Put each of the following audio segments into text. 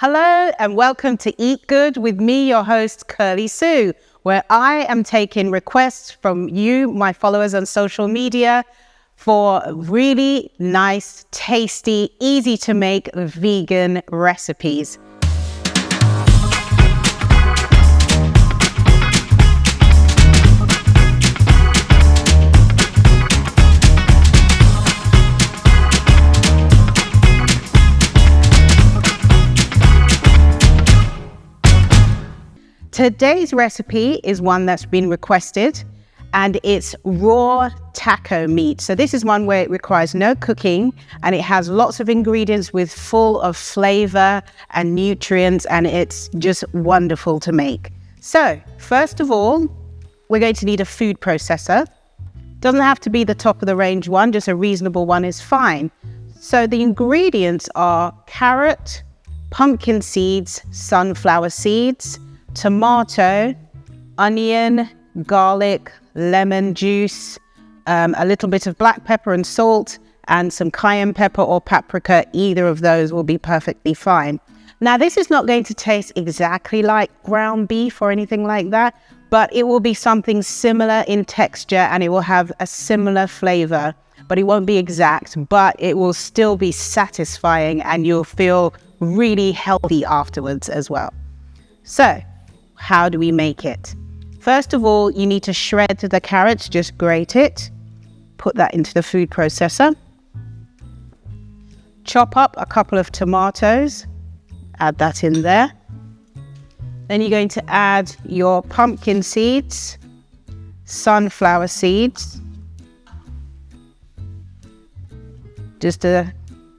Hello and welcome to Eat Good with me, your host, Kirly Sue, where I am taking requests from you, my followers on social media, for really nice, tasty, easy to make vegan recipes. Today's recipe is one that's been requested, and it's raw taco meat. So this is one where it requires no cooking and it has lots of ingredients with full of flavor and nutrients, and it's just wonderful to make. So first of all, we're going to need a food processor. Doesn't have to be the top of the range one, just a reasonable one is fine. So the ingredients are carrot, pumpkin seeds, sunflower seeds, tomato, onion, garlic, lemon juice, a little bit of black pepper and salt, and some cayenne pepper or paprika. Either of those will be perfectly fine. Now, this is not going to taste exactly like ground beef or anything like that, but it will be something similar in texture and it will have a similar flavor, but it won't be exact, but it will still be satisfying and you'll feel really healthy afterwards as well. So, how do we make it? First of all, you need to shred the carrots, just grate it, put that into the food processor. Chop up a couple of tomatoes, add that in there. Then you're going to add your pumpkin seeds, sunflower seeds, just a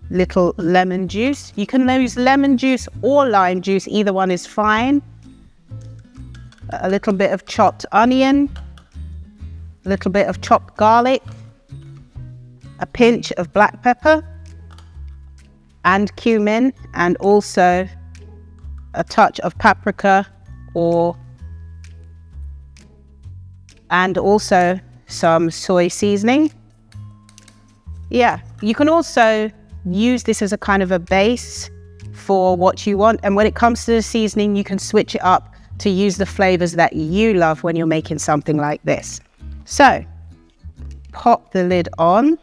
little lemon juice. You can use lemon juice or lime juice, either one is fine. A little bit of chopped onion, a little bit of chopped garlic, a pinch of black pepper and cumin, and also a touch of paprika and also some soy seasoning. Yeah, you can also use this as a kind of a base for what you want. And when it comes to the seasoning, you can switch it up to use the flavors that you love when you're making something like this. So, pop the lid on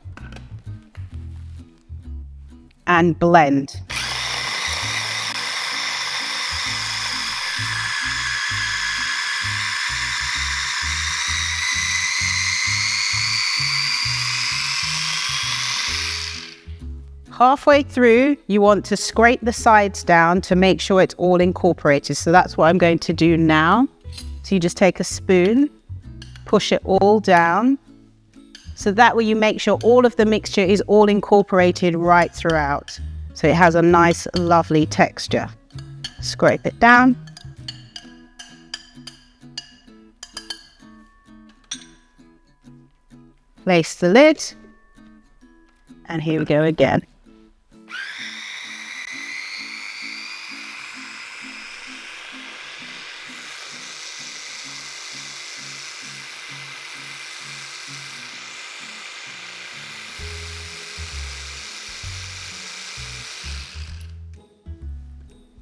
and blend. Halfway through, you want to scrape the sides down to make sure it's all incorporated. So that's what I'm going to do now. So you just take a spoon, push it all down. So that way you make sure all of the mixture is all incorporated right throughout. So it has a nice, lovely texture. Scrape it down. Place the lid. And here we go again.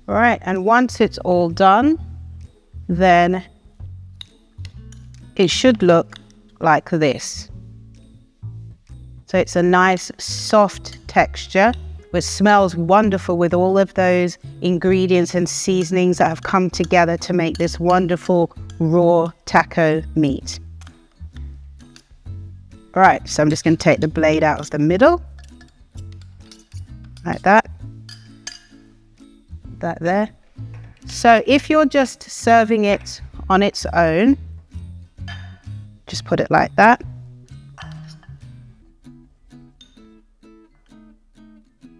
All right, and once it's all done, then it should look like this. So it's a nice soft texture, which smells wonderful with all of those ingredients and seasonings that have come together to make this wonderful raw taco meat. All right, so I'm just going to take the blade out of the middle, like that. That there. So if you're just serving it on its own, just put it like that.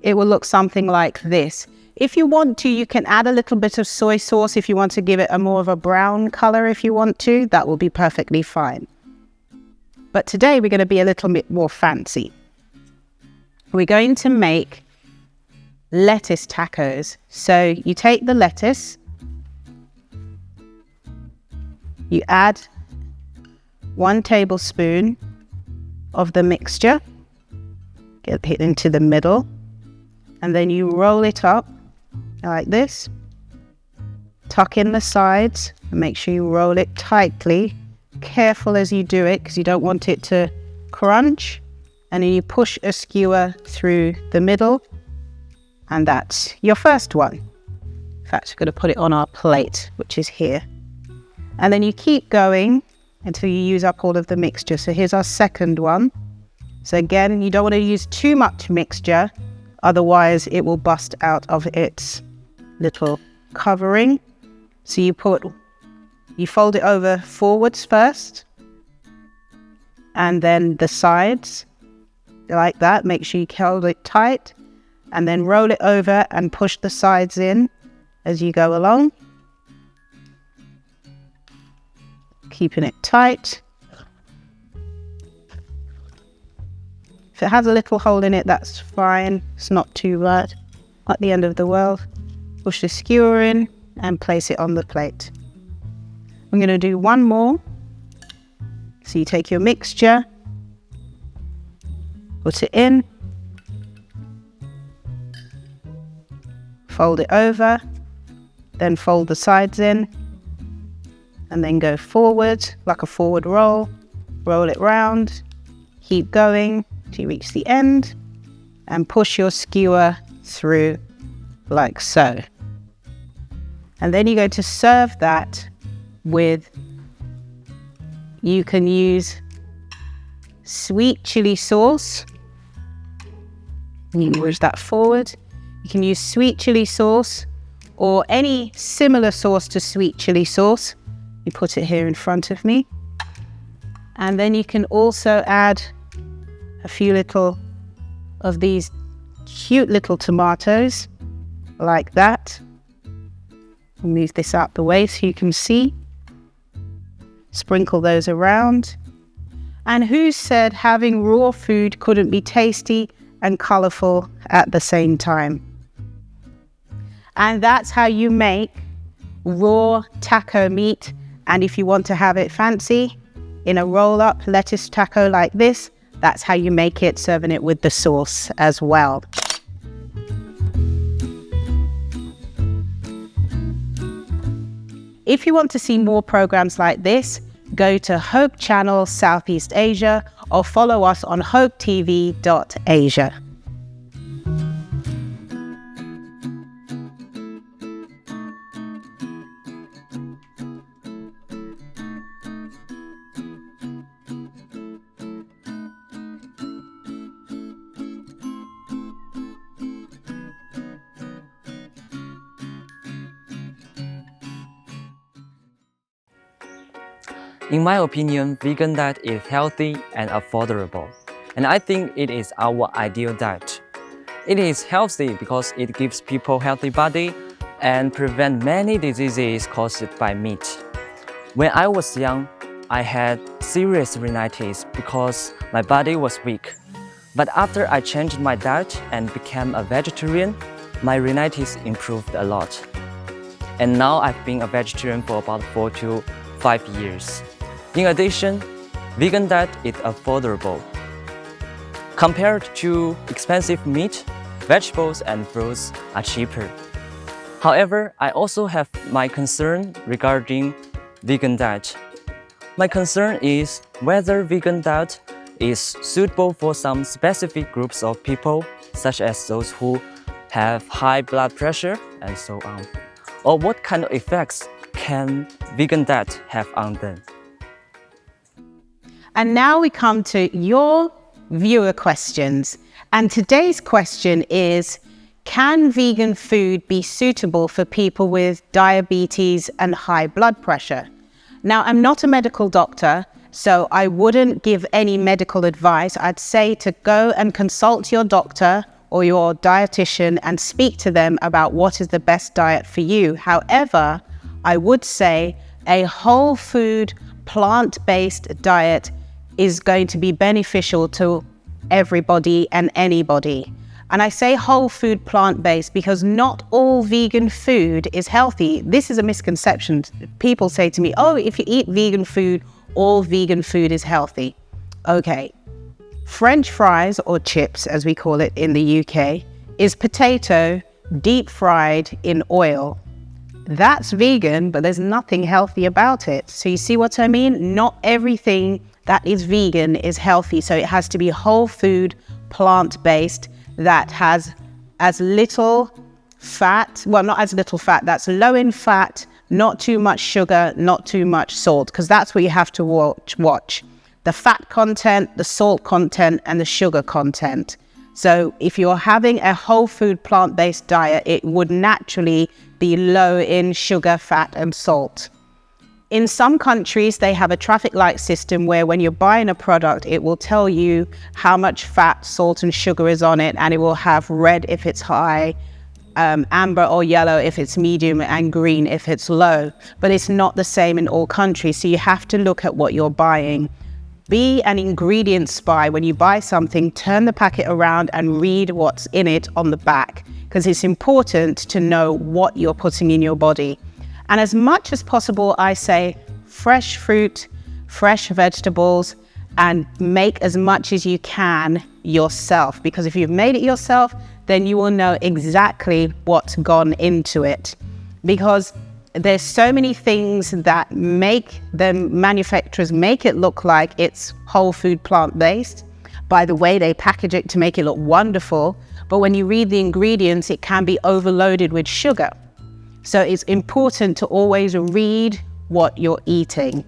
It will look something like this. If you want to, you can add a little bit of soy sauce if you want to give it a more of a brown color. If you want to, that will be perfectly fine. But today we're going to be a little bit more fancy. We're going to make lettuce tacos. So you take the lettuce, you add 1 tablespoon of the mixture, get it into the middle, and then you roll it up like this. Tuck in the sides and make sure you roll it tightly. Careful as you do it because you don't want it to crunch. And then you push a skewer through the middle. And that's your first one. In fact, we're going to put it on our plate, which is here. And then you keep going until you use up all of the mixture. So here's our second one. So again, you don't want to use too much mixture, otherwise it will bust out of its little covering. So you fold it over forwards first, and then the sides, like that. Make sure you hold it tight, and then roll it over and push the sides in as you go along. Keeping it tight. If it has a little hole in it, that's fine. It's not too bad. At the end of the world. Push the skewer in and place it on the plate. I'm going to do one more. So you take your mixture, put it in, fold it over, then fold the sides in, and then go forward like a forward roll. Roll it round, keep going till you reach the end, and push your skewer through like so. And then you're going to serve that with, you can use sweet chili sauce. You can push that forward. You can use sweet chili sauce or any similar sauce to sweet chili sauce. You put it here in front of me. And then you can also add a few little of these cute little tomatoes like that. I'll move this out the way so you can see. Sprinkle those around. And who said having raw food couldn't be tasty and colourful at the same time? And that's how you make raw taco meat. And if you want to have it fancy, in a roll-up lettuce taco like this, that's how you make it, serving it with the sauce as well. If you want to see more programs like this, go to Hope Channel Southeast Asia or follow us on hopetv.asia. In my opinion, vegan diet is healthy and affordable, and I think it is our ideal diet. It is healthy because it gives people healthy body and prevent many diseases caused by meat. When I was young, I had serious rhinitis because my body was weak. But after I changed my diet and became a vegetarian, my rhinitis improved a lot. And now I've been a vegetarian for about 4 to 5 years. In addition, vegan diet is affordable. Compared to expensive meat, vegetables and fruits are cheaper. However, I also have my concern regarding vegan diet. My concern is whether vegan diet is suitable for some specific groups of people, such as those who have high blood pressure and so on. Or what kind of effects can vegan diet have on them? And now we come to your viewer questions. And today's question is, can vegan food be suitable for people with diabetes and high blood pressure? Now, I'm not a medical doctor, so I wouldn't give any medical advice. I'd say to go and consult your doctor or your dietitian and speak to them about what is the best diet for you. However, I would say a whole food, plant-based diet is going to be beneficial to everybody and anybody. And I say whole food, plant-based because not all vegan food is healthy. This is a misconception. People say to me, oh, if you eat vegan food, all vegan food is healthy. Okay, French fries, or chips as we call it in the UK, is potato deep fried in oil. That's vegan, but there's nothing healthy about it. So you see what I mean? Not everything that is vegan is healthy. So it has to be whole food, plant-based, that has as little fat, well, not as little fat, that's low in fat, not too much sugar, not too much salt, because that's what you have to watch. The fat content, the salt content, and the sugar content. So if you're having a whole food plant-based diet, it would naturally be low in sugar, fat, and salt. In some countries, they have a traffic light system where when you're buying a product, it will tell you how much fat, salt, and sugar is on it, and it will have red if it's high, amber or yellow if it's medium, and green if it's low. But it's not the same in all countries, so you have to look at what you're buying. Be an ingredient spy. When you buy something, turn the packet around and read what's in it on the back, because it's important to know what you're putting in your body. And as much as possible, I say fresh fruit, fresh vegetables, and make as much as you can yourself, because if you've made it yourself, then you will know exactly what's gone into it. Because there's so many things that make the manufacturers make it look like it's whole food plant-based by the way they package it to make it look wonderful. But when you read the ingredients, it can be overloaded with sugar. So it's important to always read what you're eating.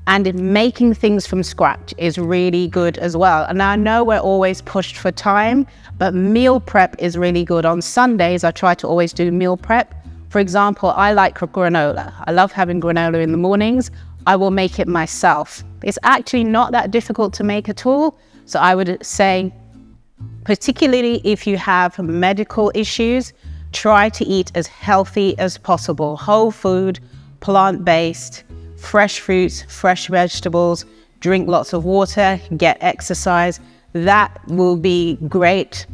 And making things from scratch is really good as well. And I know we're always pushed for time, but meal prep is really good. On Sundays, I try to always do meal prep. For example, I like granola. I love having granola in the mornings. I will make it myself. It's actually not that difficult to make at all. So I would say, particularly if you have medical issues, try to eat as healthy as possible. Whole food, plant-based, fresh fruits, fresh vegetables, drink lots of water, get exercise. That will be great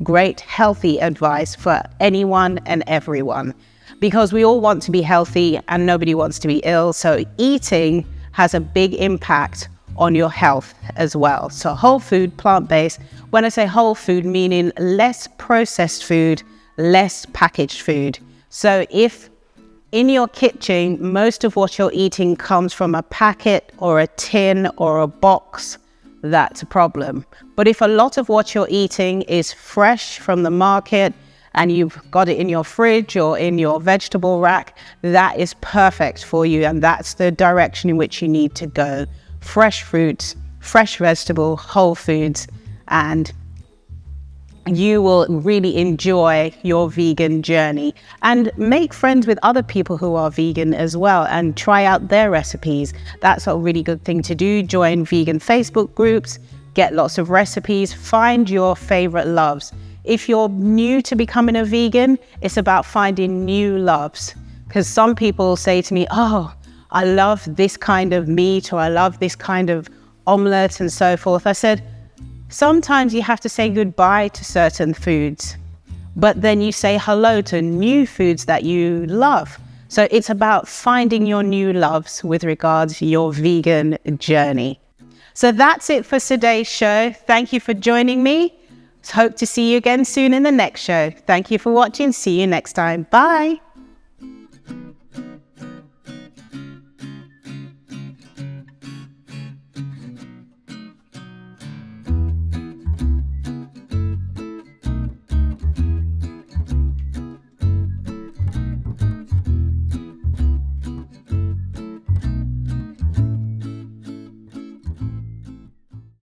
great healthy advice for anyone and everyone, because we all want to be healthy and nobody wants to be ill. So eating has a big impact on your health as well. So whole food, plant-based. When I say whole food, meaning less processed food, less packaged food. So if in your kitchen, most of what you're eating comes from a packet or a tin or a box, that's a problem. But if a lot of what you're eating is fresh from the market and you've got it in your fridge or in your vegetable rack, that is perfect for you. And that's the direction in which you need to go. Fresh fruits, fresh vegetable, whole foods, and you will really enjoy your vegan journey. And make friends with other people who are vegan as well and try out their recipes. That's a really good thing to do. Join vegan Facebook groups, get lots of recipes, find your favorite loves. If you're new to becoming a vegan, it's about finding new loves. Because some people say to me, oh, I love this kind of meat, or I love this kind of omelette and so forth. I said, sometimes you have to say goodbye to certain foods, but then you say hello to new foods that you love. So it's about finding your new loves with regards to your vegan journey. So that's it for today's show. Thank you for joining me. Hope to see you again soon in the next show. Thank you for watching. See you next time. Bye.